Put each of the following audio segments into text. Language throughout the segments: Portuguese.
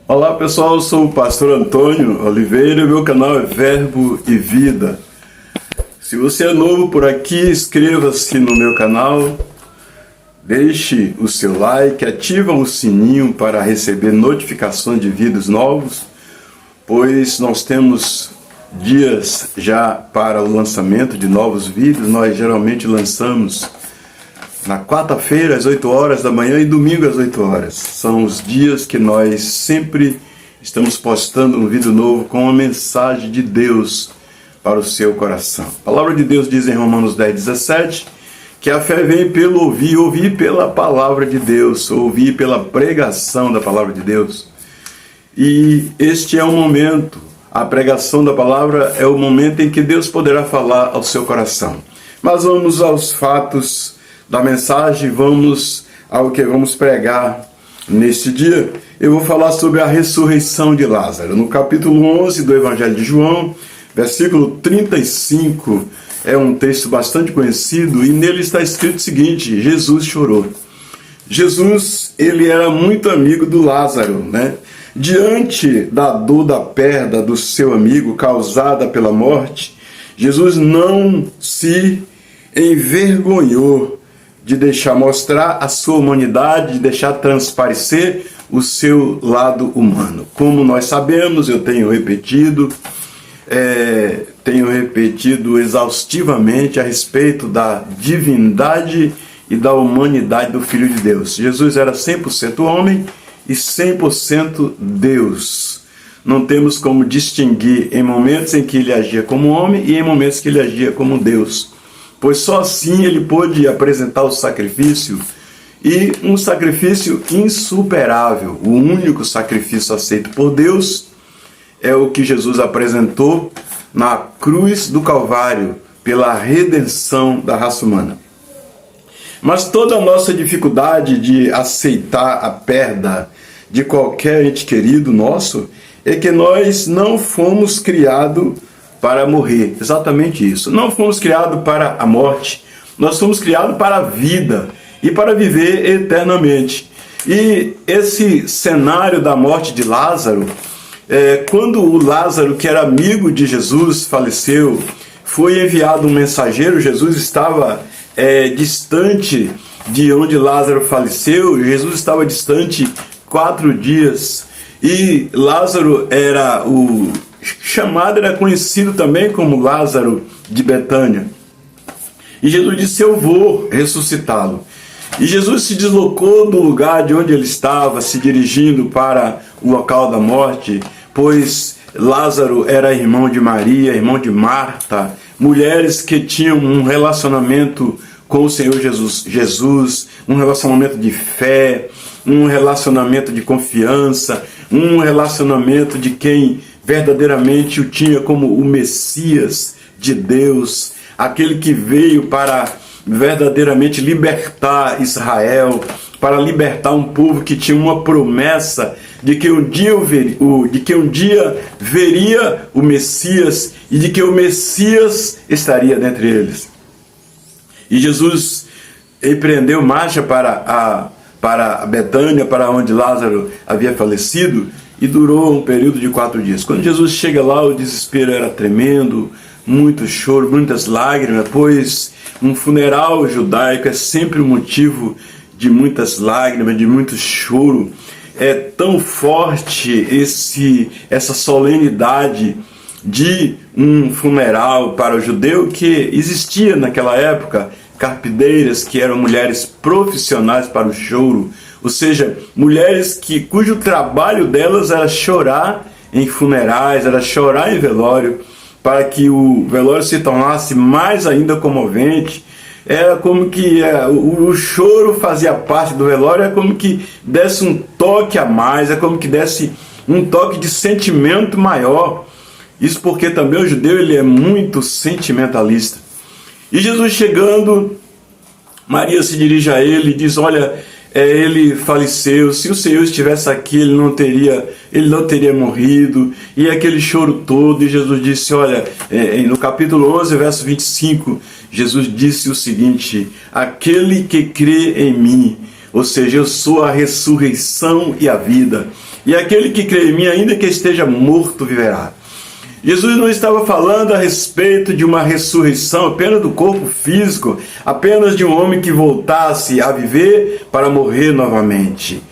Olá pessoal, eu sou o pastor Antônio Oliveira e meu canal é Verbo e Vida. Se você é novo por aqui, inscreva-se no meu canal, deixe o seu like, ativa o sininho para receber notificações de vídeos novos, pois nós temos dias já para o lançamento de novos vídeos. Nós geralmente lançamos na quarta-feira às 8 horas da manhã e domingo às 8 horas. São os dias que nós sempre estamos postando um vídeo novo com uma mensagem de Deus para o seu coração. A palavra de Deus diz em Romanos 10:17 que a fé vem pelo ouvir, ouvir pela palavra de Deus, ouvir pela pregação da palavra de Deus. E este é o momento, a pregação da palavra é o momento em que Deus poderá falar ao seu coração. Mas vamos aos fatos da mensagem, vamos ao que vamos pregar neste dia. Eu vou falar sobre a ressurreição de Lázaro. No capítulo 11 do Evangelho de João, versículo 35, é um texto bastante conhecido e nele está escrito o seguinte: Jesus chorou. Jesus, ele era muito amigo do Lázaro, né? Diante da dor da perda do seu amigo causada pela morte, Jesus não se envergonhou de deixar mostrar a sua humanidade, de deixar transparecer o seu lado humano. Como nós sabemos, eu tenho repetido exaustivamente a respeito da divindade e da humanidade do Filho de Deus. Jesus era 100% homem e 100% Deus. Não temos como distinguir em momentos em que ele agia como homem e em momentos que ele agia como Deus, pois só assim ele pôde apresentar o sacrifício, e um sacrifício insuperável. O único sacrifício aceito por Deus é o que Jesus apresentou na cruz do Calvário, pela redenção da raça humana. Mas toda a nossa dificuldade de aceitar a perda de qualquer ente querido nosso é que nós não fomos criados para morrer. Exatamente isso. Não fomos criados para a morte. Nós fomos criados para a vida e para viver eternamente. E esse cenário da morte de Lázaro, quando o Lázaro, que era amigo de Jesus, faleceu, foi enviado um mensageiro. Jesus estava distante de onde Lázaro faleceu. Jesus estava distante 4 dias. E Lázaro era era conhecido também como Lázaro de Betânia. E Jesus disse: eu vou ressuscitá-lo. E Jesus se deslocou do lugar de onde ele estava, se dirigindo para o local da morte, pois Lázaro era irmão de Maria, irmão de Marta, mulheres que tinham um relacionamento com o Senhor Jesus, um relacionamento de fé, um relacionamento de confiança, um relacionamento de quem verdadeiramente o tinha como o Messias de Deus, aquele que veio para verdadeiramente libertar Israel, para libertar um povo que tinha uma promessa de que um dia veria o Messias e de que o Messias estaria dentre eles. E Jesus empreendeu marcha para Betânia, para onde Lázaro havia falecido, e durou um período de 4 dias. Quando Jesus chega lá, o desespero era tremendo, muito choro, muitas lágrimas, pois um funeral judaico é sempre um motivo de muitas lágrimas, de muito choro. É tão forte essa solenidade de um funeral para o judeu que existia naquela época carpideiras que eram mulheres profissionais para o choro, ou seja, mulheres cujo trabalho delas era chorar em funerais, era chorar em velório, para que o velório se tornasse mais ainda comovente. Era como que o choro fazia parte do velório, é como que desse um toque a mais, é como que desse um toque de sentimento maior. Isso porque também o judeu ele é muito sentimentalista. E Jesus chegando, Maria se dirige a ele e diz: olha, ele faleceu. Se o Senhor estivesse aqui, ele não teria morrido. E aquele choro todo, e Jesus disse, olha, no capítulo 11, verso 25, Jesus disse o seguinte: aquele que crê em mim, ou seja, eu sou a ressurreição e a vida, e aquele que crê em mim, ainda que esteja morto, viverá. Jesus não estava falando a respeito de uma ressurreição apenas do corpo físico, apenas de um homem que voltasse a viver para morrer novamente.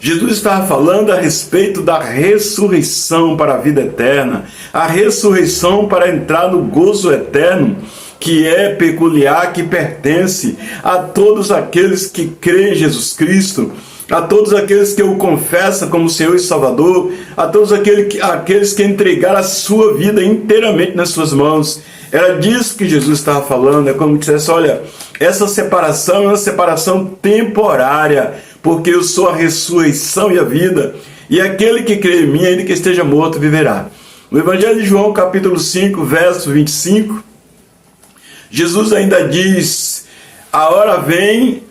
Jesus estava falando a respeito da ressurreição para a vida eterna, a ressurreição para entrar no gozo eterno, que é peculiar, que pertence a todos aqueles que creem em Jesus Cristo, a todos aqueles que o confessam como Senhor e Salvador, a todos aqueles que entregaram a sua vida inteiramente nas suas mãos. Era disso que Jesus estava falando. É como se dissesse, olha, essa separação é uma separação temporária, porque eu sou a ressurreição e a vida, e aquele que crê em mim, ainda que esteja morto, viverá. No Evangelho de João, capítulo 5, verso 25, Jesus ainda diz, a hora vem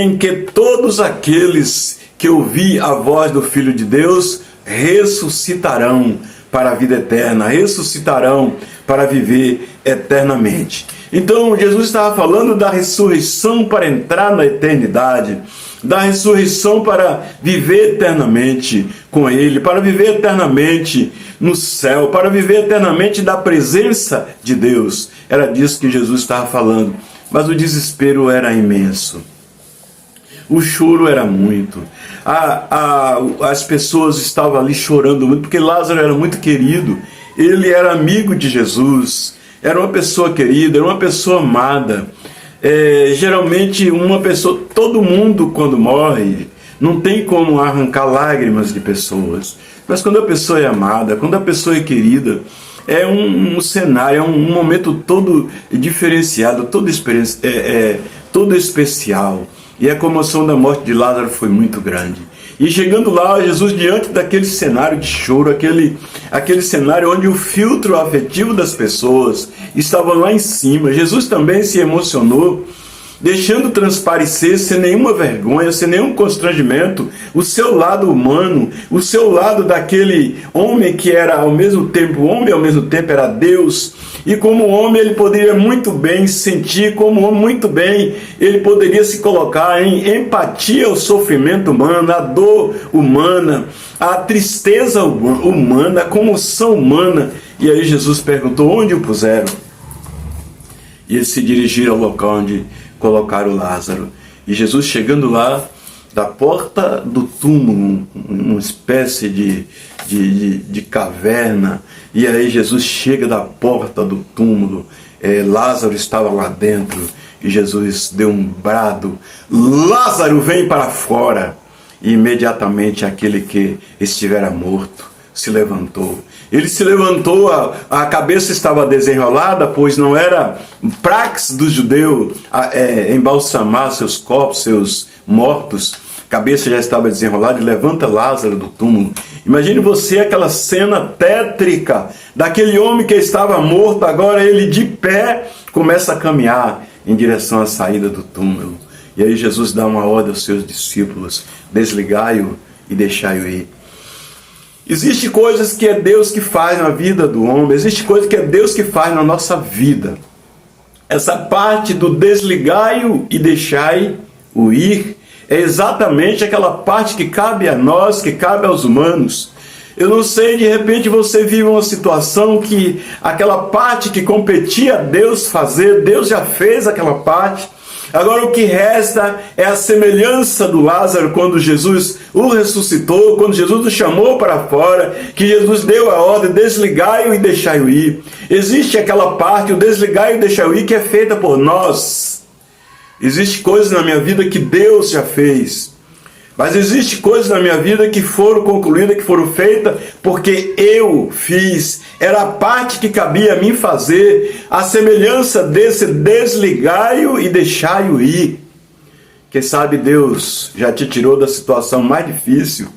em que todos aqueles que ouvir a voz do Filho de Deus ressuscitarão para a vida eterna, ressuscitarão para viver eternamente. Então Jesus estava falando da ressurreição para entrar na eternidade, da ressurreição para viver eternamente com Ele, para viver eternamente no céu, para viver eternamente da presença de Deus. Era disso que Jesus estava falando. Mas o desespero era imenso. O choro era muito. As pessoas estavam ali chorando muito, porque Lázaro era muito querido. Ele era amigo de Jesus. Era uma pessoa querida, era uma pessoa amada. Geralmente, todo mundo quando morre, não tem como arrancar lágrimas de pessoas. Mas quando a pessoa é amada, quando a pessoa é querida, é um cenário, é um momento todo diferenciado, todo especial. E a comoção da morte de Lázaro foi muito grande. E chegando lá, Jesus, diante daquele cenário de choro, aquele cenário onde o filtro afetivo das pessoas estava lá em cima, Jesus também se emocionou, deixando transparecer, sem nenhuma vergonha, sem nenhum constrangimento, o seu lado humano, o seu lado daquele homem que era ao mesmo tempo homem, ao mesmo tempo era Deus. E como homem ele poderia muito bem sentir, como homem muito bem ele poderia se colocar em empatia ao sofrimento humano, à dor humana, à tristeza humana, à comoção humana. E aí Jesus perguntou onde o puseram. E eles se dirigiram ao local onde colocaram Lázaro. E Jesus, chegando lá, da porta do túmulo, uma espécie de caverna, e aí Jesus chega da porta do túmulo, Lázaro estava lá dentro, e Jesus deu um brado, Lázaro, vem para fora, e imediatamente aquele que estivera morto se levantou. Ele se levantou, a cabeça estava desenrolada, pois não era praxe do judeu embalsamar seus corpos, seus mortos. A cabeça já estava desenrolada, e levanta Lázaro do túmulo. Imagine você aquela cena tétrica daquele homem que estava morto, agora ele de pé começa a caminhar em direção à saída do túmulo. E aí Jesus dá uma ordem aos seus discípulos: desligai-o e deixai-o ir. Existem coisas que é Deus que faz na vida do homem, existe coisa que é Deus que faz na nossa vida. Essa parte do desligai-o e deixai-o ir é exatamente aquela parte que cabe a nós, que cabe aos humanos. Eu não sei, de repente você vive uma situação que aquela parte que competia a Deus fazer, Deus já fez aquela parte. Agora o que resta é a semelhança do Lázaro quando Jesus o ressuscitou, quando Jesus o chamou para fora, que Jesus deu a ordem, desligai-o e deixai-o ir. Existe aquela parte, o desligai-o e deixai-o ir, que é feita por nós. Existe coisas na minha vida que Deus já fez. Mas existe coisas na minha vida que foram concluídas, que foram feitas porque eu fiz. Era a parte que cabia a mim fazer, a semelhança desse desligai-o e deixai-o ir. Quem sabe Deus já te tirou da situação mais difícil.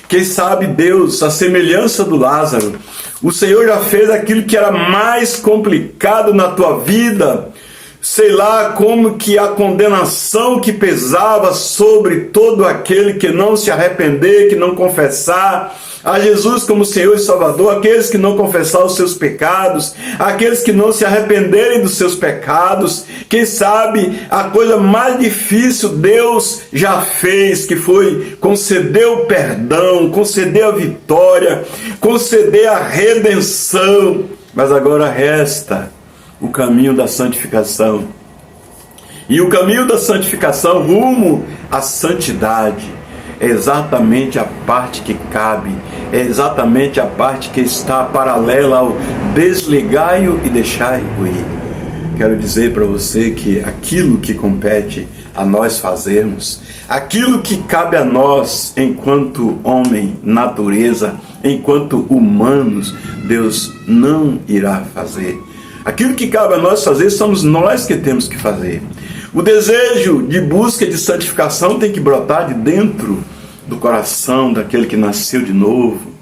Quem sabe Deus, a semelhança do Lázaro, o Senhor já fez aquilo que era mais complicado na tua vida. sei lá como que a condenação que pesava sobre todo aquele que não se arrepender, que não confessar a Jesus como Senhor e Salvador, aqueles que não confessar os seus pecados, aqueles que não se arrependerem dos seus pecados. Quem sabe a coisa mais difícil Deus já fez, que foi conceder o perdão, conceder a vitória, conceder a redenção. Mas agora resta o caminho da santificação. E o caminho da santificação rumo à santidade é exatamente a parte que cabe, é exatamente a parte que está paralela ao desligai-o e deixai-o ir. Quero dizer para você que aquilo que compete a nós fazermos, aquilo que cabe a nós enquanto homem, natureza, enquanto humanos, Deus não irá fazer. Aquilo que cabe a nós fazer, somos nós que temos que fazer. O desejo de busca de santificação tem que brotar de dentro do coração daquele que nasceu de novo,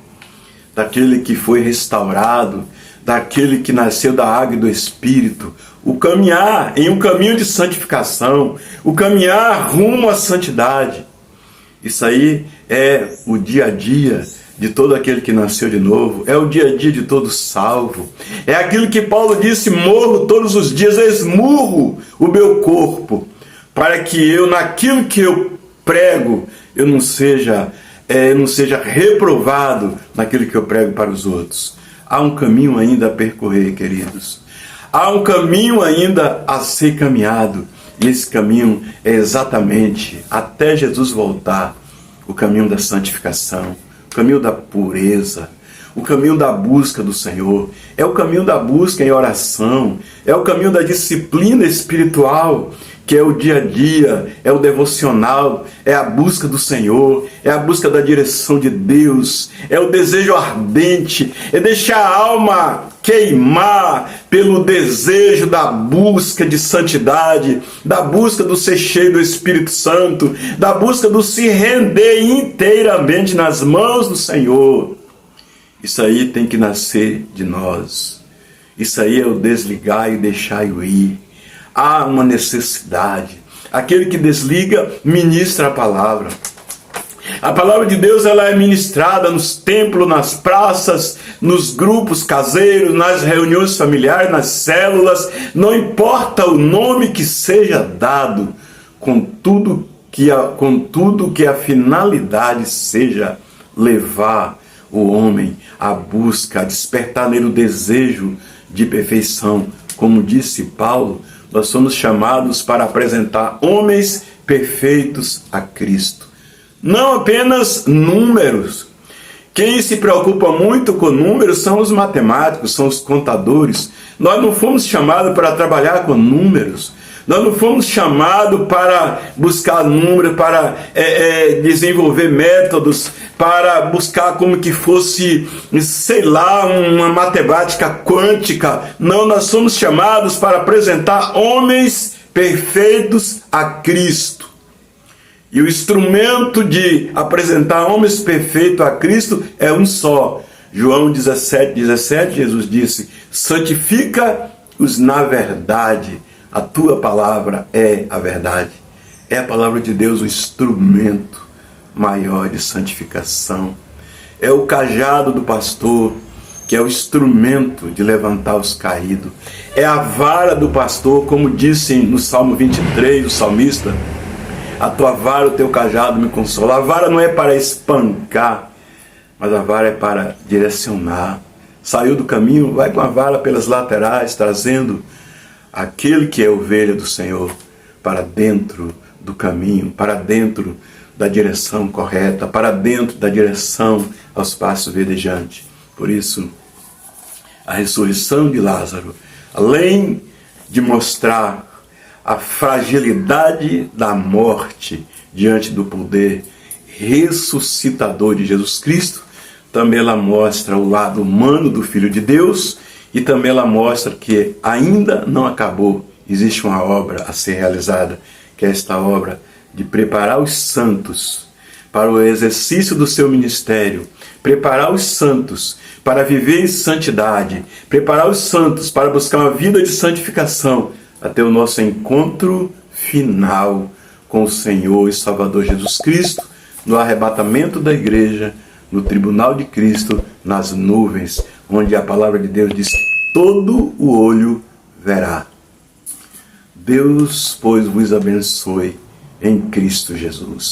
daquele que foi restaurado, daquele que nasceu da água e do Espírito. O caminhar em um caminho de santificação, o caminhar rumo à santidade. Isso aí é o dia a dia de todo aquele que nasceu de novo, é o dia a dia de todo salvo. É aquilo que Paulo disse: morro todos os dias, esmurro o meu corpo, para que eu, naquilo que eu prego, eu não seja reprovado naquilo que eu prego para os outros. Há um caminho ainda a percorrer, queridos. Há um caminho ainda a ser caminhado. E esse caminho é exatamente, até Jesus voltar, o caminho da santificação, o caminho da pureza, o caminho da busca do Senhor. É o caminho da busca em oração, é o caminho da disciplina espiritual, que é o dia a dia, é o devocional, é a busca do Senhor, é a busca da direção de Deus, é o desejo ardente, é deixar a alma queimar pelo desejo da busca de santidade, da busca do ser cheio do Espírito Santo, da busca do se render inteiramente nas mãos do Senhor. Isso aí tem que nascer de nós. Isso aí é o desligar e deixar-o ir. Há uma necessidade. Aquele que desliga, ministra a palavra. A palavra de Deus, ela é ministrada nos templos, nas praças, nos grupos caseiros, nas reuniões familiares, nas células. Não importa o nome que seja dado, contudo que a finalidade seja levar o homem à busca, a despertar nele o desejo de perfeição. Como disse Paulo, nós somos chamados para apresentar homens perfeitos a Cristo. Não apenas números. Quem se preocupa muito com números são os matemáticos, são os contadores. Nós não fomos chamados para trabalhar com números. Nós não fomos chamados para buscar números, para desenvolver métodos, para buscar como que fosse, sei lá, uma matemática quântica. Não, nós somos chamados para apresentar homens perfeitos a Cristo. E o instrumento de apresentar homens perfeitos a Cristo é um só. João 17, Jesus disse: santifica-os na verdade. A tua palavra é a verdade. É a palavra de Deus o instrumento maior de santificação. É o cajado do pastor, que é o instrumento de levantar os caídos. É a vara do pastor, como disse no Salmo 23, o salmista: a tua vara, o teu cajado me consola. A vara não é para espancar, mas a vara é para direcionar. Saiu do caminho, vai com a vara pelas laterais, trazendo aquele que é ovelha do Senhor para dentro do caminho, para dentro da direção correta, para dentro da direção aos passos verdejantes. Por isso, a ressurreição de Lázaro, além de mostrar a fragilidade da morte diante do poder ressuscitador de Jesus Cristo, também ela mostra o lado humano do Filho de Deus, e também ela mostra que ainda não acabou. Existe uma obra a ser realizada, que é esta obra de preparar os santos para o exercício do seu ministério, preparar os santos para viver em santidade, preparar os santos para buscar uma vida de santificação, até o nosso encontro final com o Senhor e Salvador Jesus Cristo, no arrebatamento da igreja, no tribunal de Cristo, nas nuvens, onde a palavra de Deus diz que todo o olho verá. Deus, pois, vos abençoe em Cristo Jesus.